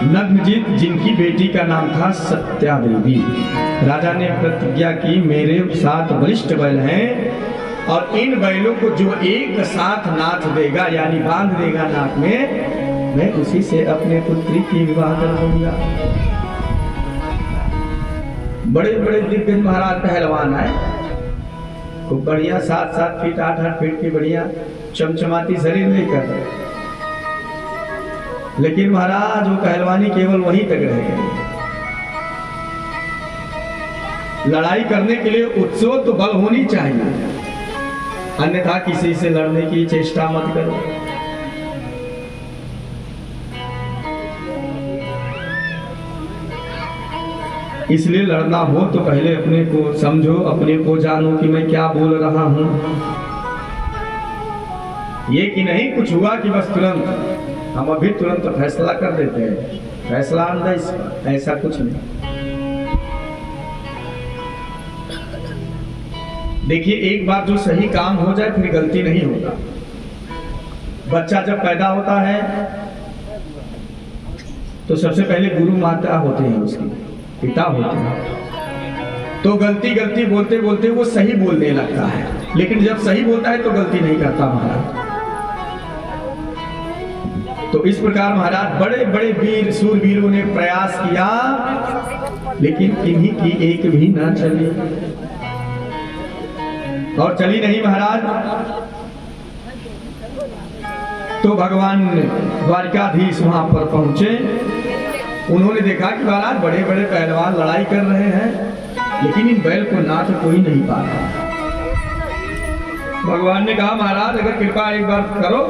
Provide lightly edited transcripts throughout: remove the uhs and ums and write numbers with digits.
नग्नजित जिनकी बेटी का नाम था सत्या देवी, राजा ने प्रतिज्ञा की मेरे 7 वरिष्ठ बैल हैं और इन बैलों को जो एक साथ नाथ देगा यानी बांध देगा नाक में, मैं उसी से अपने पुत्री की विवाह कर दूंगा। बड़े बड़े दिग्गज महाराज पहलवान आए, खूब बढ़िया 7-7 फीट 8-8 फीट की बढ़िया चमचमाती शरीर लेकर, लेकिन महाराज वो पहलवानी केवल वहीं तक रह गई। लड़ाई करने के लिए उत्सव तो बल होनी चाहिए, अन्यथा किसी से लड़ने की चेष्टा मत करो। इसलिए लड़ना हो तो पहले अपने को समझो, अपने को जानो कि मैं क्या बोल रहा हूं। ये कि नहीं कुछ हुआ कि बस तुरंत हम अभी तुरंत फैसला कर देते हैं, फैसला अंदर, ऐसा कुछ नहीं। देखिए एक बार जो सही काम हो जाए फिर गलती नहीं होता। बच्चा जब पैदा होता है तो सबसे पहले गुरु माता होते हैं, उसके पिता होते हैं, तो गलती गलती बोलते बोलते वो सही बोलने लगता है, लेकिन जब सही बोलता है तो गलती नहीं करता महाराज। तो इस प्रकार महाराज बड़े बड़े वीर सूरवीरों ने प्रयास किया, लेकिन इन्हीं की एक भी ना चली, और चली नहीं महाराज। तो भगवान द्वारिकाधीश वहां पर पहुंचे, उन्होंने देखा कि महाराज बड़े बड़े पहलवान लड़ाई कर रहे हैं, लेकिन इन बैल को ना तो कोई नहीं पा रहा। भगवान ने कहा महाराज अगर कृपा एक बार करो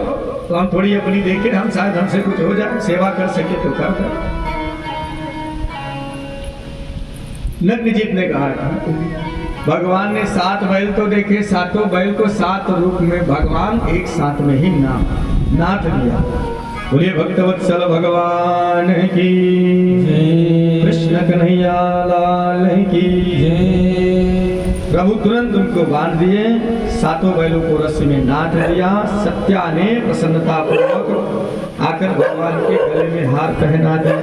तो हम थोड़ी अपनी देखें, हम शायद हमसे कुछ हो जाए, सेवा कर सके तो कर दे। नग्नजित ने कहा भगवान ने 7 बैल तो देखे, 7 बैल को 7 रूप में भगवान एक साथ में ही नाथ दिया। बोलिए भक्तवत्सल भगवान की जय, कृष्ण कन्हैया लाल की जय। प्रभु तुरंत उनको बांध दिए, 7 बैलों को रस्सी में नाथ दिया। सत्या ने प्रसन्नता पूर्वक आकर भगवान के गले में हार पहना दिया।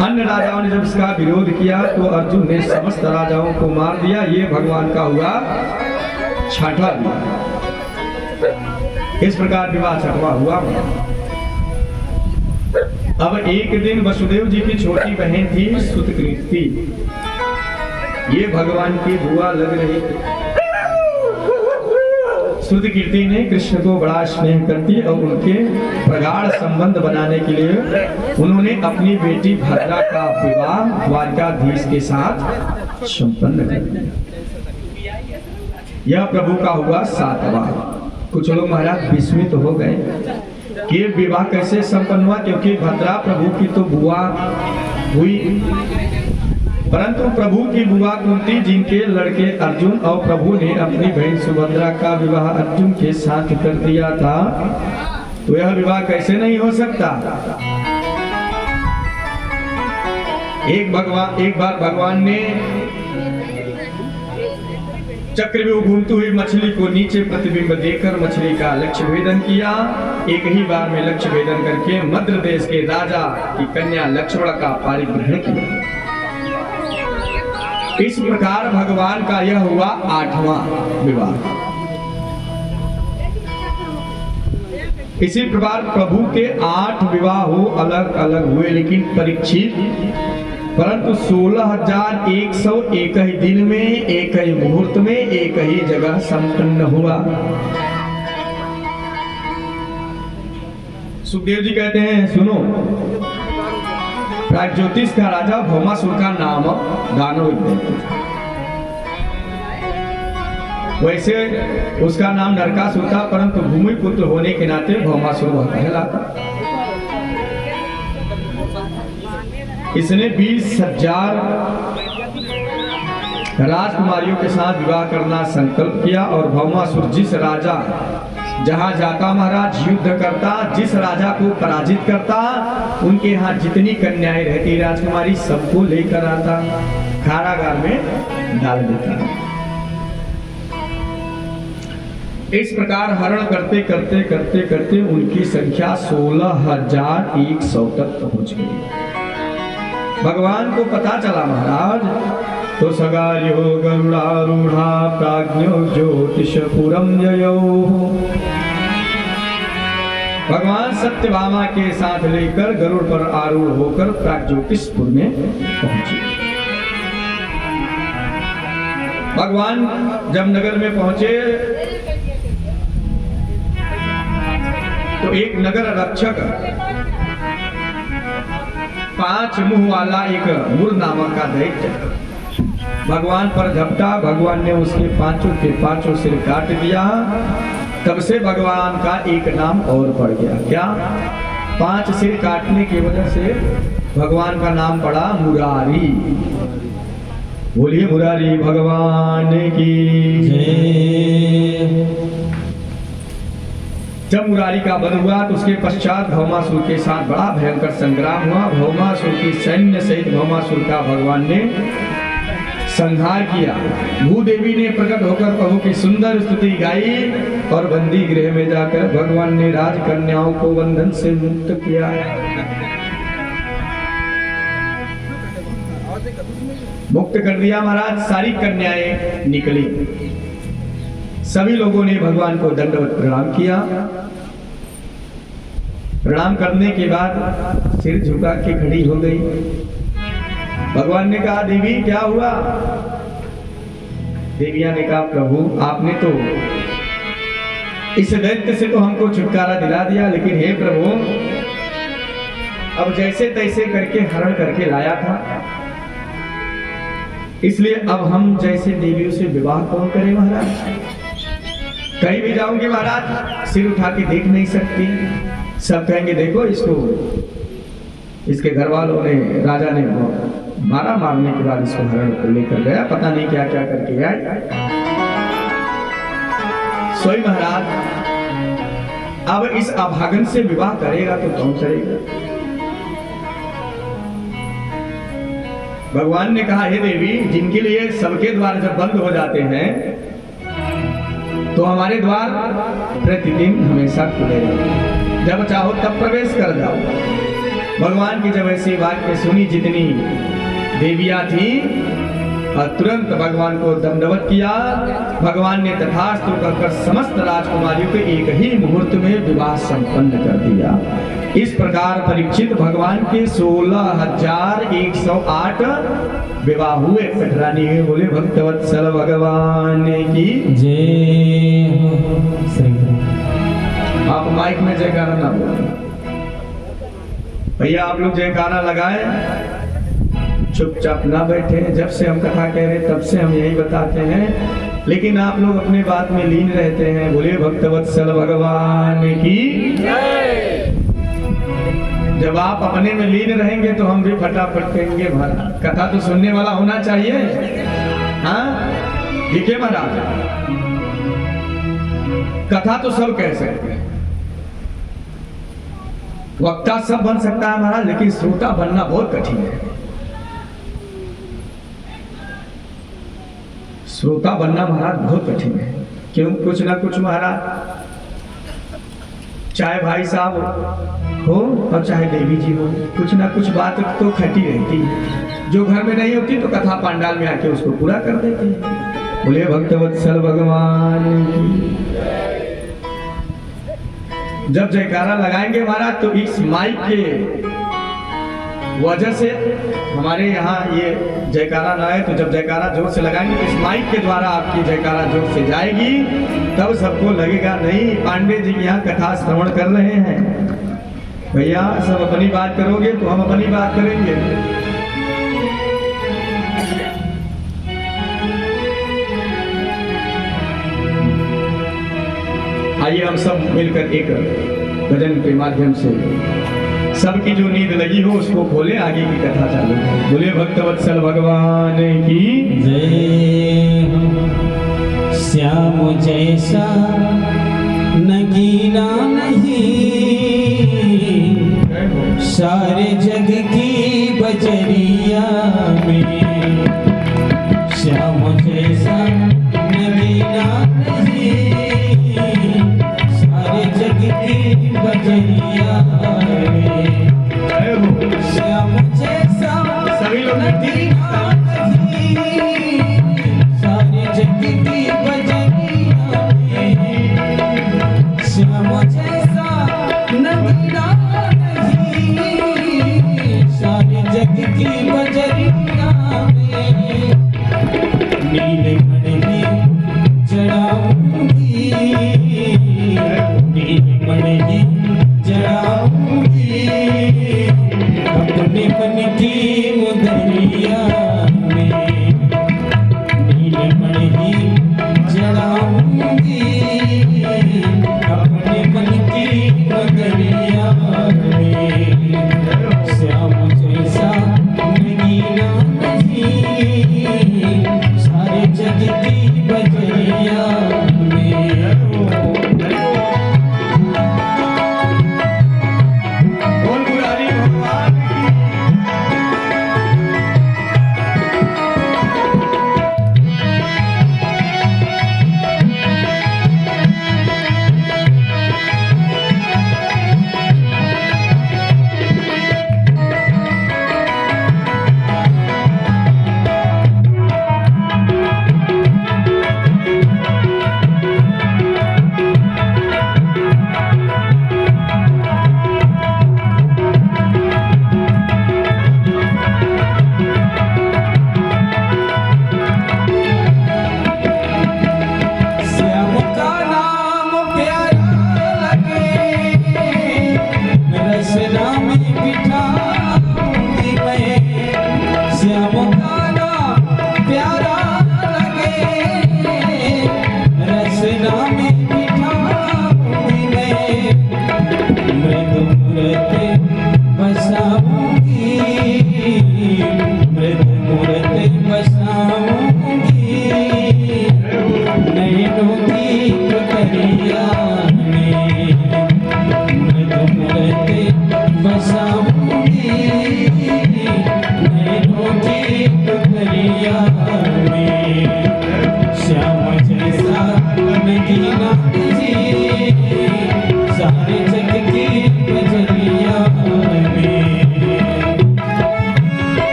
अन्य राजाओं ने जब इसका विरोध किया तो अर्जुन ने समस्त राजाओं को मार दिया। ये भगवान का हुआ 6वां विवाह। इस प्रकार विवाह 6वां हुआ। अब एक दिन वसुदेव जी की छोटी बहन थी सुतकीर्ति, ये भगवान की बुआ लग रही थी। सुतकीर्ति ने कृष्ण को बड़ा स्नेह करती और उनके प्रगाढ़ संबंध बनाने के लिए उन्होंने अपनी बेटी भद्रा का विवाह द्वारकाधीश के साथ संपन्न कर दिया। यह प्रभु का हुआ 7वां। कुछ लोग महाराज विस्मित हो गए कि विवाह कैसे संपन्न हुआ, क्योंकि भद्रा प्रभु की तो बुआ हुई, परंतु प्रभु की बुआ कुंती जिनके लड़के अर्जुन और प्रभु ने अपनी बहन सुभद्रा का विवाह अर्जुन के साथ कर दिया था, तो यह विवाह कैसे नहीं हो सकता। एक बार भगवान ने चक्रव्यूह घूमती हुई मछली को नीचे प्रतिबिंब देकर मछली का लक्ष्य भेदन किया। एक ही बार में लक्ष्य भेदन करके मद्र देश के राजा की कन्या लक्ष्मण का पारिग्रहण किया। इस प्रकार भगवान का यह हुआ 8वां विवाह। इसी प्रकार प्रभु के 8 विवाह अलग अलग हुए, लेकिन परीक्षित परंतु 16,101 ही दिन में, एक ही मुहूर्त में, एक ही जगह संपन्न हुआ। सुखदेव जी कहते हैं सुनो, प्रागज्योतिष का राजा भौमासुर का नाम दानव था। वैसे उसका नाम नरकासुर था, परंतु भूमि पुत्र होने के नाते भौमासुर वह कहलाता। इसने 20,000 राजकुमारियों के साथ विवाह करना संकल्प किया और भौमासुर जिस राजा जहां जाता महाराज युद्ध करता, जिस राजा को पराजित करता, उनके यहाँ जितनी कन्याएं रहती राजकुमारी सबको लेकर आता, कारागार में डाल देता। इस प्रकार हरण करते करते करते करते उनकी संख्या 16,100 तक पहुंच गई। भगवान को पता चला महाराज, तो सगार्यो गरुड़ारूढ़ा प्राज्ञो ज्योतिषपुरम जयो। भगवान सत्यभामा के साथ लेकर गरुड़ पर आरूढ़ होकर प्राग्ज्योतिषपुर में पहुंचे। भगवान जब नगर में पहुंचे तो एक नगर रक्षक 5 मुंह वाला एक मुर नामक का दैत्य भगवान पर झपटा। भगवान ने उसके पांचों के पांचों सिर काट दिया। तब से भगवान का एक नाम और पड़ गया। क्या? 5 सिर काटने की वजह से भगवान का नाम पड़ा मुरारी। बोलिए मुरारी भगवान की जय। जब मुरारी का वध हुआ तो उसके पश्चात भौमासुर के साथ बड़ा भयंकर संग्राम हुआ। भौमासुर की सैन्य सहित भौमासुर का भगवान ने संहार किया। भूदेवी ने प्रकट होकर प्रभु की सुंदर स्तुति गाई और बंदी गृह में जाकर भगवान ने राजकन्याओं को बंधन से मुक्त किया। मुक्त कर दिया महाराज। सारी कन्याएं निकली। सभी लोगों ने भगवान को दंडवत प्रणाम किया। प्रणाम करने के बाद सिर झुका के खड़ी हो गई। भगवान ने कहा, देवी क्या हुआ? देवियां ने कहा, प्रभु आपने तो इस दैत्य से तो हमको छुटकारा दिला दिया, लेकिन हे प्रभु अब जैसे तैसे करके हरण करके लाया था, इसलिए अब हम जैसे देवियों से विवाह कौन करे महाराज? कहीं भी जाऊंगी महाराज सिर उठा के देख नहीं सकती। सब कहेंगे देखो इसको, इसके घर वालों ने, राजा ने मारा, मारने के बाद इसको हरण कर लेकर गया, पता नहीं क्या क्या करके आए। सोई महाराज अब इस अभागन से विवाह करेगा तो कौन करेगा? भगवान ने कहा, हे देवी, जिनके लिए सबके द्वार जब बंद हो जाते हैं तो हमारे द्वार प्रतिदिन हमेशा खुले रहते, जब चाहो तब प्रवेश कर जाओ। भगवान की जब ऐसी वाक्य सुनी जितनी देवियां थी, तुरंत भगवान को दंडवत किया। भगवान ने तथास्तु कहकर समस्त राजकुमारियों के एक ही मुहूर्त में विवाह संपन्न कर दिया। इस प्रकार परीक्षित भगवान के 16,108 विवाह हुए। कठरानी है बोले भक्तवत्सल भगवान की जय। आप माइक में जयकारा ना बोले भैया, आप लोग जयकारा लगाए, चुपचाप ना बैठे। जब से हम कथा कह रहे तब से हम यही बताते हैं, लेकिन आप लोग अपने बात में लीन रहते हैं। बोले भक्तवत्सल भगवान की जय। जब आप अपने में लीन रहेंगे तो हम भी फटाफट कहेंगे महाराज कथा तो सुनने वाला होना चाहिए। हाँ ठीक है महाराज, कथा तो सब कह सकते हैं, वक्ता सब बन सकता है महाराज, लेकिन श्रोता बनना बहुत कठिन है। श्रोता बनना महाराज बहुत कठिन है। क्यों? कुछ ना कुछ महाराज, चाहे भाई साहब हो और चाहे देवी जी हो, कुछ ना कुछ बात तो खटी रहती है। जो घर में नहीं होती तो कथा पंडाल में आके उसको पूरा कर देते हैं। बोले भक्तवत्सल भगवान की। जब जयकारा लगाएंगे महाराज तो इस माइक के वजह से हमारे यहाँ ये जयकारा ना है, तो जब जयकारा जोर से लगाएंगे तो इस माइक के द्वारा आपकी जयकारा जोर से जाएगी, तब सबको लगेगा नहीं पांडे जी यहाँ कथा श्रवण कर रहे हैं। भैया सब अपनी बात करोगे तो हम अपनी बात करेंगे। आइए हम सब मिलकर एक भजन के माध्यम से सबकी जो नींद लगी हो उसको खोले, आगे की कथा चालू है। बोले भक्तवत्सल भगवान की जय। श्याम जैसा नगीना नहीं सारे जग की बजरिया में। श्याम जैसा नगीना नहीं में जय हो। श्याम जैसा सभी लोग नगीना नहीं, सारे जग की बजरिया में श्याम जैसा नगीना नहीं, सारे जग की बजरिया में नीलमणि जड़ाऊंगी, नीलमणि जड़ाऊंगी, अपने मन की मुदरिया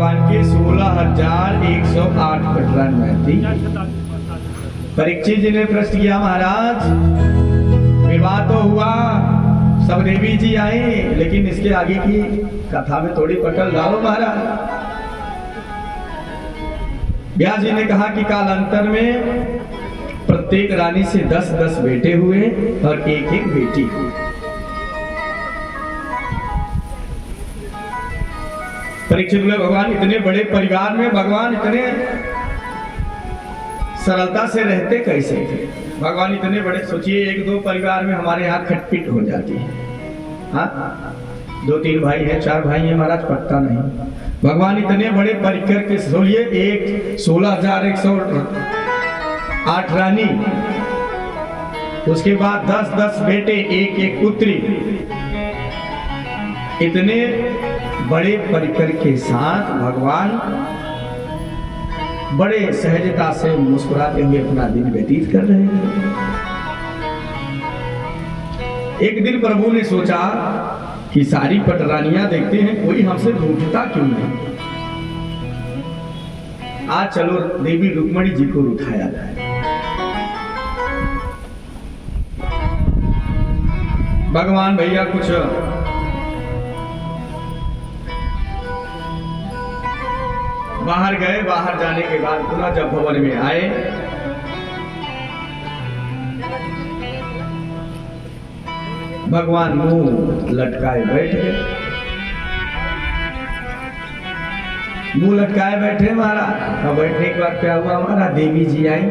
भगवान के 16,108 कटरान में थी। परीक्षित जी ने प्रश्न किया, महाराज विवाह तो हुआ, सब देवी जी आए, लेकिन इसके आगे की कथा में थोड़ी पकड़ डालो महाराज। व्यास जी ने कहा कि कालांतर में प्रत्येक रानी से 10-10 बेटे हुए और एक बेटी हुई। परीक्षित हुए भगवान इतने बड़े परिवार में भगवान इतने सरलता से रहते कैसे थे? भगवान इतने बड़े, सोचिए 1-2 परिवार में हमारे यहाँ खटपिट हो जाती है। हाँ, 2-3 भाई हैं, 4 भाई हैं महाराज, पट्टा नहीं। भगवान इतने बड़े परिकर के सोलिए, एक 16,108 रानी, उसके बाद 10-10 बेटे, एक पुत्री, इतने बड़े परिकर के साथ भगवान बड़े सहजता से मुस्कुराते हुए अपना दिन व्यतीत कर रहे हैं। एक दिन प्रभु ने सोचा कि सारी पटरानियां देखते हैं, कोई हमसे रूठता क्यों नहीं, आज चलो देवी रुक्मणी जी को उठाया जाए। भगवान भैया कुछ बाहर गए, बाहर जाने के बाद पुनः जब भवन में आए, भगवान मुंह लटकाए बैठ गए। मुंह लटकाए बैठे महाराज। और बैठने के बाद क्या हुआ हमारा, देवी जी आई,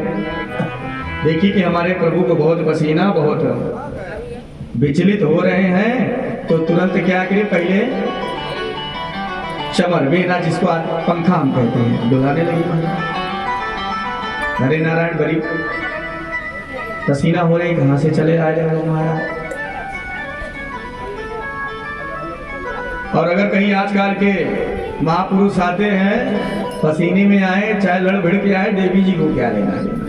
देखी कि हमारे प्रभु को बहुत पसीना, बहुत विचलित हो रहे हैं, तो तुरंत क्या करे, पहले चमर वेदा, जिसको पंखा हम कहते हैं, डुलाने लगी। हरे नारायण, बड़ी पसीना हो रही, कहां से चले आए हमारा। और अगर कहीं आजकल के महापुरुष आते हैं, पसीने में आए, चाहे लड़ भिड़ के आए, देवी जी को क्या लेना देना।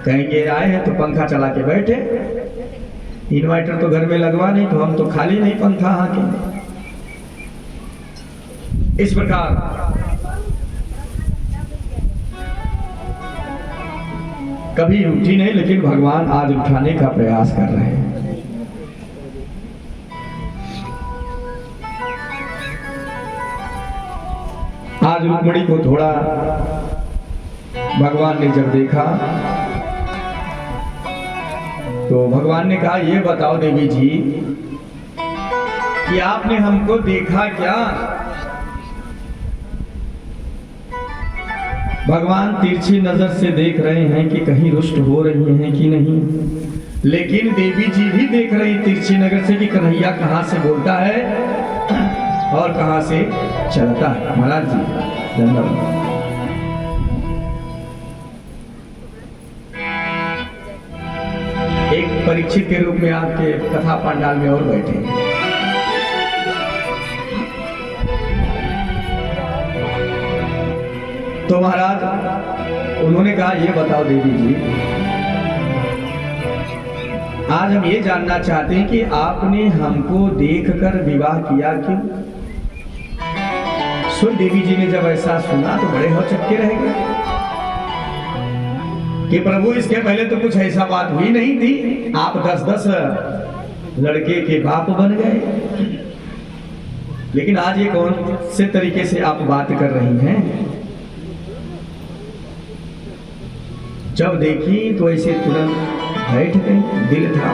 कहेंगे आए हैं तो पंखा चला के बैठे, इन्वर्टर तो घर में लगवा नहीं, तो हम तो खाली नहीं पंखा हाकेंगे। इस प्रकार कभी उठी नहीं, लेकिन भगवान आज उठाने का प्रयास कर रहे हैं। आज रुक्मिणी को थोड़ा भगवान ने जब देखा, तो भगवान ने कहा, ये बताओ देवी जी कि आपने हमको देखा क्या? भगवान तिरछी नजर से देख रहे हैं कि कहीं रुष्ट हो रही हैं कि नहीं, लेकिन देवी जी भी देख रही तिरछी नजर से कि कन्हैया कहां से बोलता है और कहां से चलता है। महाराज जी धन्यवाद। एक परीक्षित के रूप में आपके कथा पंडाल में और बैठे। तो महाराज उन्होंने कहा, ये बताओ देवी जी, आज हम ये जानना चाहते हैं कि आपने हमको देखकर विवाह किया क्यों? सुन, देवी जी ने जब ऐसा सुना तो बड़े हो चक्के रह गए कि प्रभु, इसके पहले तो कुछ ऐसा बात हुई नहीं थी, आप 10-10 लड़के के बाप बन गए, लेकिन आज ये कौन से तरीके से आप बात कर रही हैं? जब देखी तो ऐसे तुरंत बैठ गई, दिल था।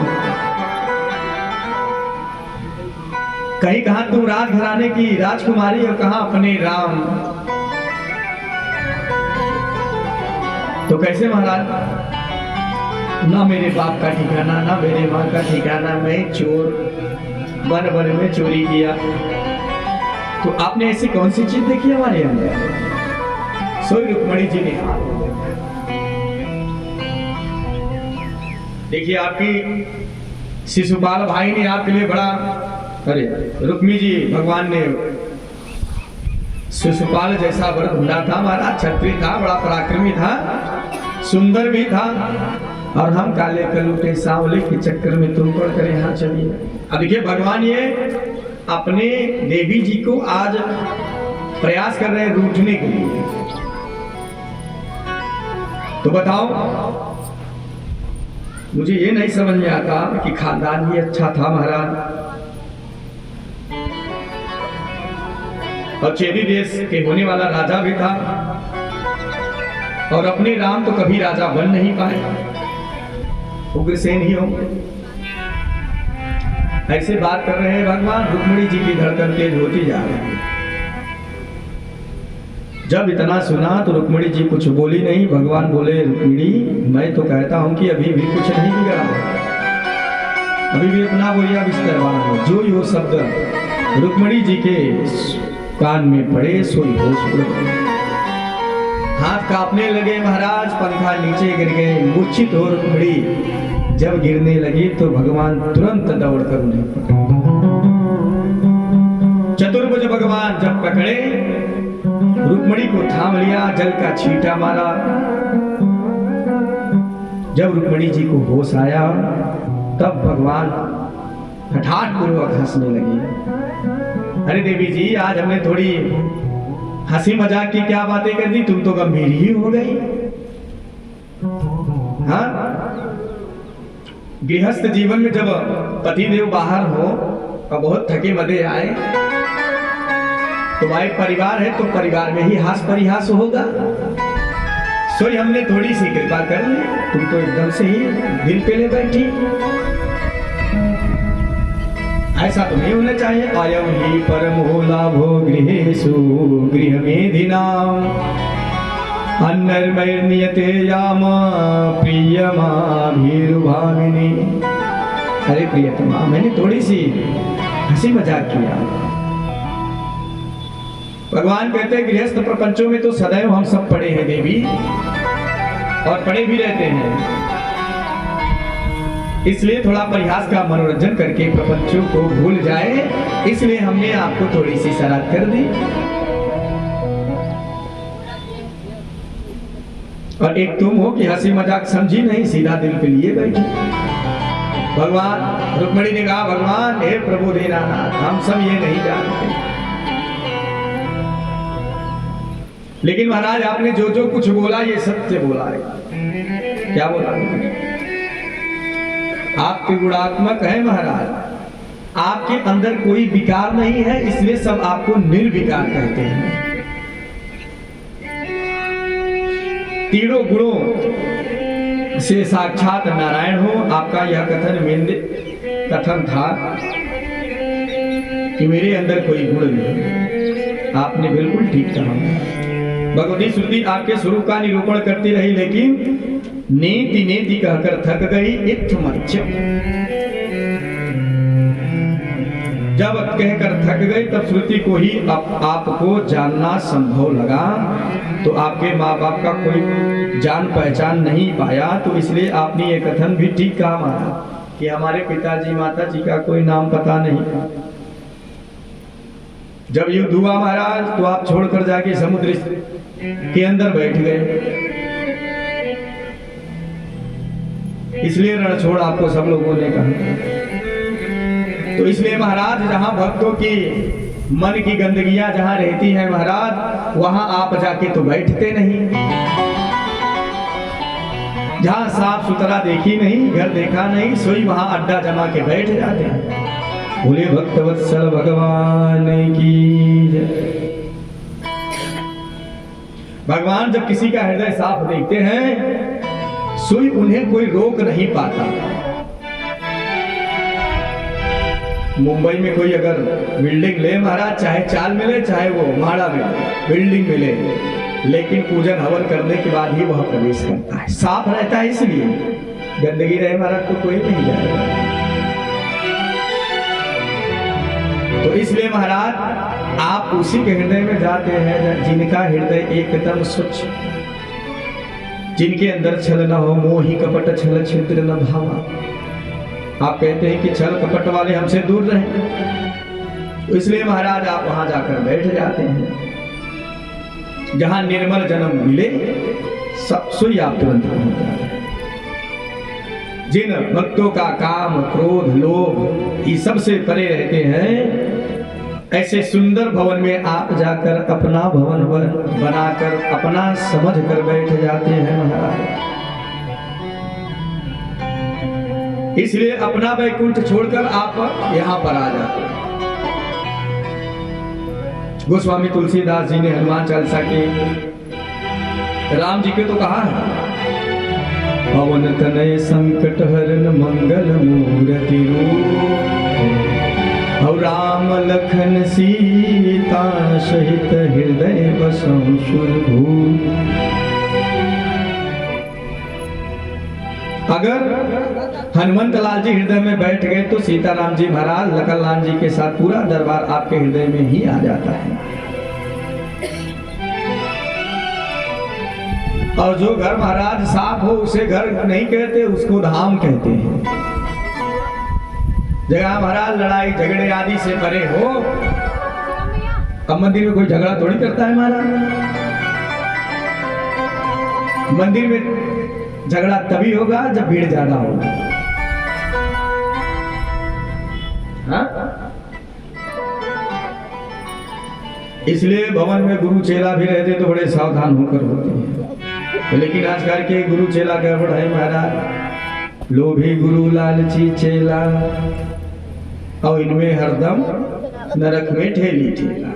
कहीं कहा तुम राजघराने की राजकुमारी हो, कहा अपने राम। तो कैसे महाराज, ना मेरे बाप का ठिकाना, ना मेरे माँ का ठिकाना, मैं चोर, वन वन में चोरी किया। तो आपने ऐसी कौन सी चीज देखी हमारे अंदर? सोई रुक्मणी जी ने हाथ देखिए, आपकी शिशुपाल भाई ने आपके लिए बड़ा, अरे रुक्मी जी, भगवान ने शिशुपाल जैसा वर ढूंढा था, हमारा क्षत्रिय था, बड़ा पराक्रमी था, सुंदर भी था, और हम काले कलूटे सांवले के चक्कर में तुम पड़ कर यहाँ चलिए। अब देखिए भगवान ये अपने देवी जी को आज प्रयास कर रहे हैं रूठने के लिए। तो बताओ, मुझे ये नहीं समझ में आता कि खानदान भी अच्छा था महाराज, और चेदी देश के होने वाला राजा भी था, और अपने राम तो कभी राजा बन नहीं पाए, उग्रसेन ही होंगे। ऐसे बात कर रहे हैं भगवान, रुक्मिणी जी की धड़कन तेज होती जा रही है। जब इतना सुना तो रुक्मिणी जी कुछ बोली नहीं। भगवान बोले, रुक्मिणी मैं तो कहता हूं कि अभी भी कुछ नहीं बिगड़ा, अभी भी अपना बोलिया बिस्तर बांधो। जो यो शब्द रुक्मिणी जी के कान में पड़े सोई होश उड़ गई, हाथ कांपने लगे महाराज, पंखा नीचे गिर गए, मूर्छित हो रुक्मिणी। जब गिरने लगी तो भगवान तुरंत दौड़कर उन्हें पकड़े। चतुर्भुज भगवान जब पकड़े, रुक्मिणी को थाम लिया, जल का छींटा मारा। जब रुक्मिणी जी को होश आया तब भगवान हठात पूर्वक हंसने लगे। अरे देवी जी, आज हमने थोड़ी हंसी मजाक की क्या बातें कर दी, तुम तो गंभीर ही हो गई। हाँ, गृहस्थ जीवन में जब पतिदेव बाहर हो और बहुत थके मदे आए, तुम्हारे परिवार है तो परिवार में ही हास परिहास होगा। सोई हमने थोड़ी सी कृपा कर ली, तुम तो एकदम से ही दिल पे ले बैठी। ऐसा तो नहीं होना चाहिए। अयं हि परमो लाभो गृहेषु गृहमेधिनाम् अन्नर्मैर्नियते याम प्रियमाभिरुभामिनी। अरे प्रियतमा, मैंने थोड़ी सी हंसी मजाक किया। भगवान कहते हैं गृहस्थ प्रपंचों में तो सदैव हम सब पड़े हैं देवी, और पड़े भी रहते हैं। इसलिए थोड़ा परिहास का मनोरंजन करके प्रपंचों को भूल जाए, इसलिए हमने आपको थोड़ी सी शरारत कर दी। और एक तुम हो कि हंसी मजाक समझी नहीं, सीधा दिल पे लिए बैठी। भगवान, रुक्मिणी ने कहा, भगवान हे प्रभु दीनानाथ, हम सब ये नहीं जानते, लेकिन महाराज आपने जो जो कुछ बोला ये सत्य बोला है। क्या बोला? आपके गुणात्मक है महाराज, आपके अंदर कोई विकार नहीं है, इसलिए सब आपको निर्विकार कहते हैं। तीनों गुणों से साक्षात नारायण हो। आपका यह कथन था कि मेरे अंदर कोई गुण नहीं। आपने बिल्कुल ठीक कहा। भगवती श्रुति आपके स्वरूप का निरूपण करती रही, लेकिन नेति नेति कहकर थक गई। इत्थमच्च, जब कहकर थक गई तब श्रुति को ही आपको जानना संभव लगा। तो आपके माँ बाप का कोई जान पहचान नहीं पाया, तो इसलिए आपने ये कथन भी ठीक कहा महाराज कि हमारे पिताजी माता जी का कोई नाम पता नहीं। जब युद्ध हुआ महाराज, तो आप छोड़कर जाके समुद्र के अंदर बैठ गए, इसलिए रण छोड़ आपको सब लोगों ने कहा। तो इसलिए महाराज, जहां भक्तों की मन की गंदगियां जहां रहती हैं महाराज, वहां आप जाके तो बैठते नहीं। जहां साफ सुथरा देखी नहीं, घर देखा नहीं, सोई वहां अड्डा जमा के बैठ जाते हैं। बोले भक्तवत्सल भगवान की जय। भगवान जब किसी का हृदय साफ देखते हैं, सोई उन्हें कोई रोक नहीं पाता। मुंबई में कोई अगर बिल्डिंग ले महाराज, चाहे चाल मिले चाहे वो माड़ा मिले, बिल्डिंग मिले, लेकिन पूजन हवन करने के बाद ही वह प्रवेश करता है। साफ रहता है, इसलिए गंदगी रहे महाराज तो कोई नहीं जाएगा। तो इसलिए महाराज, आप उसी के हृदय में जाते हैं जिनका हृदय एकदम स्वच्छ, जिनके अंदर छल न हो, मोहि कपट छल छिद्र न भावा। आप कहते हैं कि छल कपट वाले हमसे दूर रहें, तो इसलिए महाराज आप वहां जाकर बैठ जाते हैं। जहां निर्मल जन्म मिले, सब सोई आप तुरंत पहुंच जाते हैं। जिन भक्तों का काम क्रोध लोभ ये सबसे परे रहते हैं, ऐसे सुंदर भवन में आप जाकर अपना भवन बनाकर अपना समझ कर बैठ जाते हैं महाराज। इसलिए अपना वैकुंठ छोड़कर आप यहाँ पर आ जाते हैं। गोस्वामी तुलसीदास जी ने हनुमान चालीसा के राम जी के तो कहा है, पवन तनय संकट हरन मंगल मूर्ति रूप, और राम लखन सीता सहित हृदय बसं सुरभूप। अगर हनुमंत लाल जी हृदय में बैठ गए तो सीताराम जी महाराज लखन लाल जी के साथ पूरा दरबार आपके हृदय में ही आ जाता है। और जो घर महाराज साफ हो उसे घर नहीं कहते, उसको धाम कहते हैं। जगह महाराज लड़ाई झगड़े आदि से परे हो। अब मंदिर में कोई झगड़ा थोड़ी करता है महाराज। मंदिर में झगड़ा तभी होगा जब भीड़ ज्यादा होगा। हाँ? इसलिए भवन में गुरु चेला भी रहते तो बड़े सावधान होकर होते हैं। लेकिन आजकल के गुरु चेला गड़बड़ है महाराज। लोभी गुरु लालची चेला, और इनमें हरदम नरक में ठेली ठेला।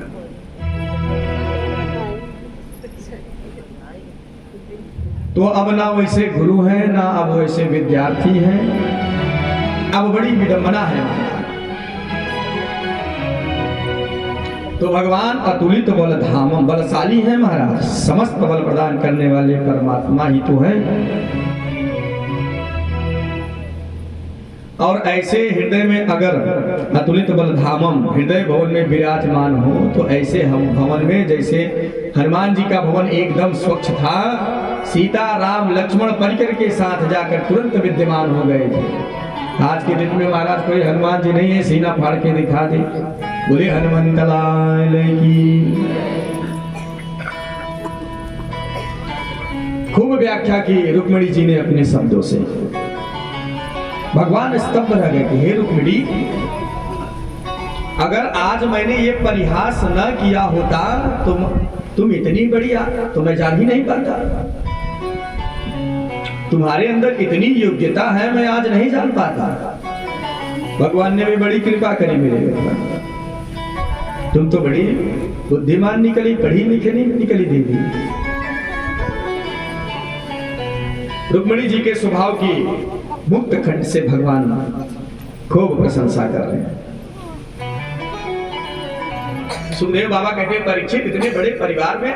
तो अब ना वैसे गुरु हैं ना अब वैसे विद्यार्थी हैं। अब बड़ी विडंबना है। तो भगवान अतुलित बल धामम, बलशाली है महाराज, समस्त बल प्रदान करने वाले परमात्मा ही तो है। और ऐसे हृदय में अगर अतुलित बल धामम हृदय भवन में विराजमान हो तो ऐसे हम भवन में, जैसे हनुमान जी का भवन एकदम स्वच्छ था, सीता राम लक्ष्मण परिकर के साथ जाकर तुरंत विद्यमान हो गए थे। आज के दिन में महाराज कोई हनुमान जी नहीं है, सीना फाड़ के दिखा दे, बोले हनुमंत लाल की। खूब व्याख्या की रुक्मिणी जी ने अपने शब्दों से। भगवान स्तब्ध रह गए कि हे रुक्मिणी, अगर आज मैंने ये परिहास न किया होता तुम इतनी बढ़िया तो मैं जान ही नहीं पाता। तुम्हारे अंदर इतनी योग्यता है मैं आज नहीं जान पाता। भगवान ने भी बड़ी कृपा करी मेरे ऊपर। तुम तो बड़ी बुद्धिमान निकली, पढ़ी लिखी निकली दीदी। रुक्मिणी जी के स्वभाव की मुक्त खंड से भगवान खूब प्रशंसा कर रहे हैं। सुखदेव बाबा कहते हैं, परीक्षित इतने बड़े परिवार में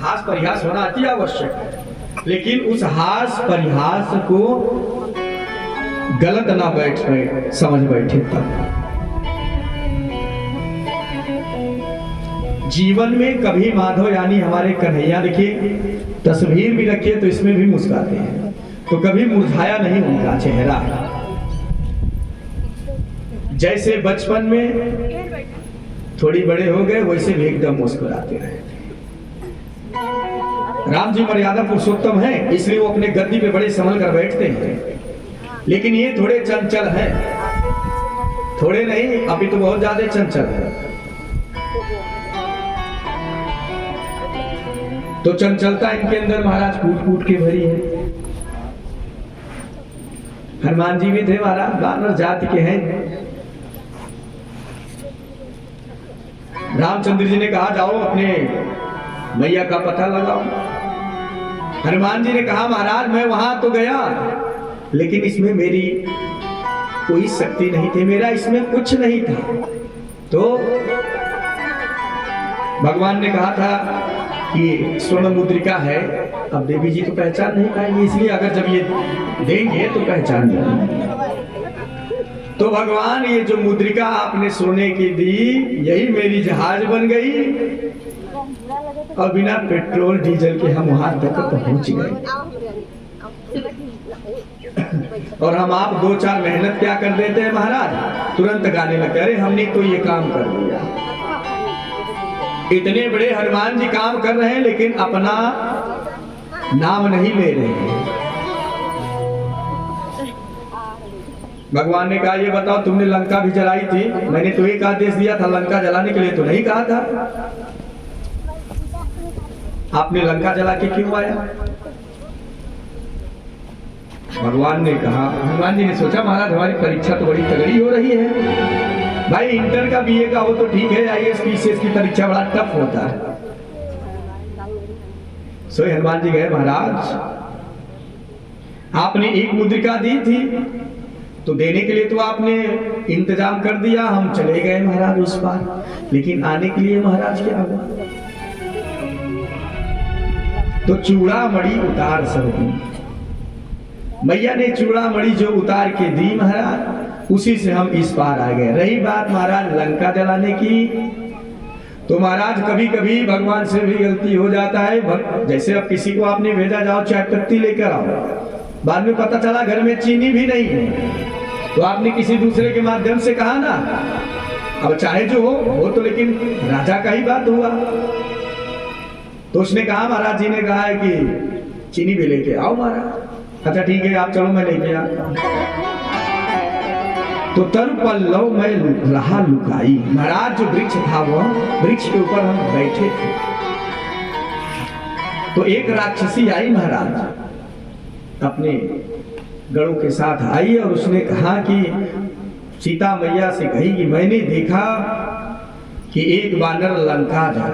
हास परिहास होना अति आवश्यक है, लेकिन उस हास परिहास को गलत ना समझ बैठे तब। जीवन में कभी माधव यानी हमारे कन्हैया देखिए, तस्वीर भी रखिए तो इसमें भी मुस्कुराते हैं, तो कभी मुरझाया नहीं उनका चेहरा। जैसे बचपन में थोड़ी बड़े हो गए वैसे भी एकदम मुस्कुराते रहे। राम जी मर्यादा पुरुषोत्तम है, इसलिए वो अपने गद्दी पे बड़े संभल कर बैठते हैं, लेकिन ये थोड़े चंचल हैं। थोड़े नहीं, अभी तो बहुत ज्यादा चंचल है। तो चंचलता इनके अंदर महाराज कूट कूट के भरी है। हनुमान जी भी थे महाराज, वानर जाति के हैं। रामचंद्र जी ने कहा जाओ अपने मैया का पता लगाओ। हनुमान जी ने कहा महाराज मैं वहां तो गया, लेकिन इसमें मेरी कोई शक्ति नहीं थी, मेरा इसमें कुछ नहीं था। तो भगवान ने कहा था कि स्वर्ण मुद्रिका है, अब देवी जी तो पहचान नहीं पाएंगे, इसलिए अगर जब ये देंगे तो पहचान जाएंगे। तो भगवान ये जो मुद्रिका आपने सोने की दी, यही मेरी जहाज बन गई और बिना पेट्रोल डीजल के हम वहां तक पहुंच गए। और हम आप 2-4 मेहनत क्या कर देते हैं महाराज, तुरंत गाने लगते, अरे हमने तो ये काम कर दिया। इतने बड़े हनुमान जी काम कर रहे हैं लेकिन अपना नाम नहीं ले रहे हैं। भगवान ने कहा ये बताओ तुमने लंका भी जलाई थी, मैंने तो एक आदेश दिया था लंका जलाने के लिए, तो नहीं कहा था, आपने लंका जला के क्यों आया? भगवान ने कहा, हनुमान जी ने सोचा महाराज हमारी परीक्षा तो बड़ी तगड़ी हो रही है, भाई इंटर का बीए का हो तो ठीक है, आईएएस पीसीएस की परीक्षा बड़ा टफ होता है। सो हनुमान जी गए, महाराज आपने एक मुद्रिका दी थी तो देने के लिए तो आपने इंतजाम कर दिया, हम चले गए महाराज उस पार, लेकिन आने के लिए महाराज क्या हुआ? तो चूड़ा मणि उतार सब दी, मैया ने चूड़ा मणि जो उतार के दी महाराज, उसी से हम इस पार आ गए। रही बात महाराज लंका जलाने की, तो महाराज कभी कभी भगवान से भी गलती हो जाता है। जैसे अब किसी को आपने भेजा जाओ चाय पत्ती लेकर आओ, बाद में पता चला घर में चीनी भी नहीं है, तो आपने किसी दूसरे के माध्यम से कहा ना, अब चाहे जो हो तो लेकिन राजा का ही बात हुआ, तो उसने कहा महाराज जी ने कहा है कि चीनी भी लेके आओ महाराज। अच्छा ठीक है आप चलो मैं लेके आता हूं। तो तर पल्लव में रहा लुकाई, महाराज जो वृक्ष था वह वृक्ष के ऊपर हम बैठे थे, तो एक राक्षसी आई महाराज अपने गणों के साथ आई और उसने कहा कि सीता मैया से कही कि मैंने देखा कि एक वानर लंका जा